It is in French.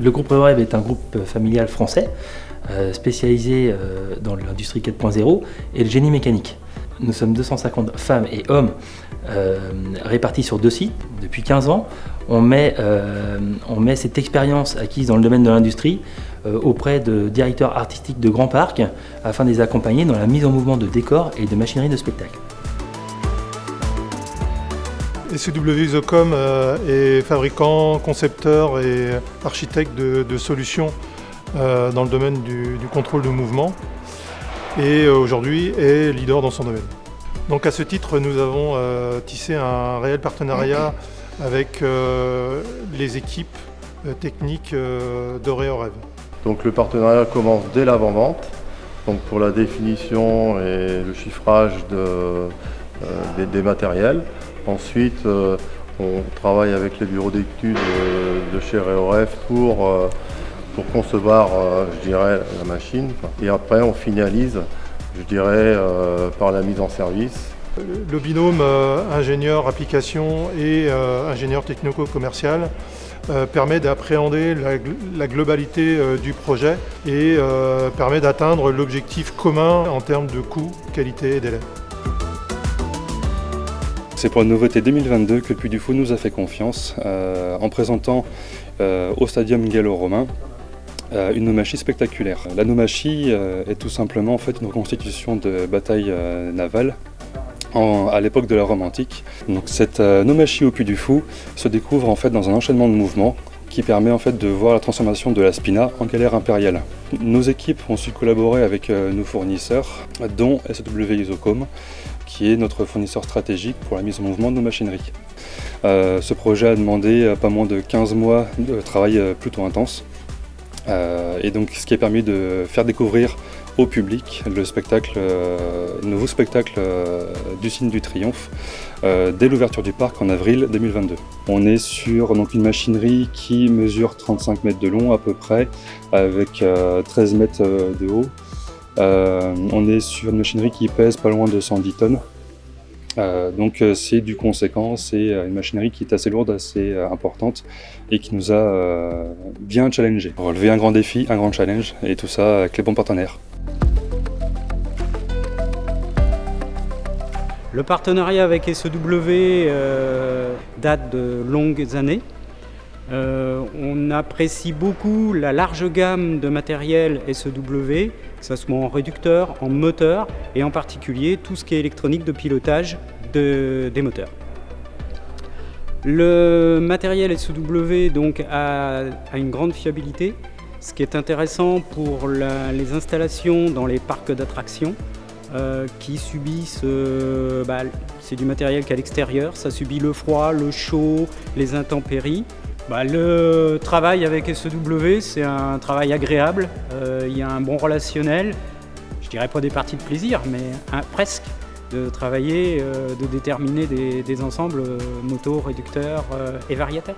Le groupe REOREV est un groupe familial français spécialisé dans l'industrie 4.0 et le génie mécanique. Nous sommes 250 femmes et hommes répartis sur 2 sites. Depuis 15 ans, on met cette expérience acquise dans le domaine de l'industrie auprès de directeurs artistiques de grands parcs afin de les accompagner dans la mise en mouvement de décors et de machinerie de spectacle. SEW Isocom est fabricant, concepteur et architecte de solutions dans le domaine du contrôle de mouvement et aujourd'hui est leader dans son domaine. Donc à ce titre, nous avons tissé un réel partenariat avec les équipes techniques de REOREV. Donc le partenariat commence dès l'avant-vente, donc pour la définition et le chiffrage des matériels. Ensuite, on travaille avec les bureaux d'études de chez REOREV pour concevoir, je dirais, la machine. Et après, on finalise, je dirais, par la mise en service. Le binôme ingénieur application et ingénieur technico-commercial permet d'appréhender la globalité du projet et permet d'atteindre l'objectif commun en termes de coût, qualité et délai. C'est pour la nouveauté 2022 que le Puy du Fou nous a fait confiance en présentant au Stadium gallo-romain une naumachie spectaculaire. La naumachie est tout simplement en fait une reconstitution de bataille navale à l'époque de la Rome antique. Donc cette naumachie au Puy du Fou se découvre en fait dans un enchaînement de mouvements qui permet en fait de voir la transformation de la spina en galère impériale. Nos équipes ont su collaborer avec nos fournisseurs, dont SEW Isocom, qui est notre fournisseur stratégique pour la mise en mouvement de nos machineries. Ce projet a demandé pas moins de 15 mois de travail plutôt intense, et donc ce qui a permis de faire découvrir au public le nouveau spectacle du Signe du Triomphe dès l'ouverture du parc en avril 2022. On est sur donc, une machinerie qui mesure 35 mètres de long à peu près, avec 13 mètres de haut. On est sur une machinerie qui pèse pas loin de 110 tonnes. Donc c'est du conséquent, c'est une machinerie qui est assez lourde, assez importante et qui nous a bien challengé. Relever un grand défi, un grand challenge et tout ça avec les bons partenaires. Le partenariat avec SEW date de longues années. On apprécie beaucoup la large gamme de matériel SEW, que ce soit en réducteur, en moteur et en particulier tout ce qui est électronique de pilotage des moteurs. Le matériel SEW donc, a une grande fiabilité, ce qui est intéressant pour les installations dans les parcs d'attractions qui subissent, c'est du matériel qui est à l'extérieur, ça subit le froid, le chaud, les intempéries. Le travail avec SEW, c'est un travail agréable, il y a un bon relationnel, je dirais pas des parties de plaisir, mais presque, de travailler, de déterminer des ensembles motos, réducteurs et variateurs.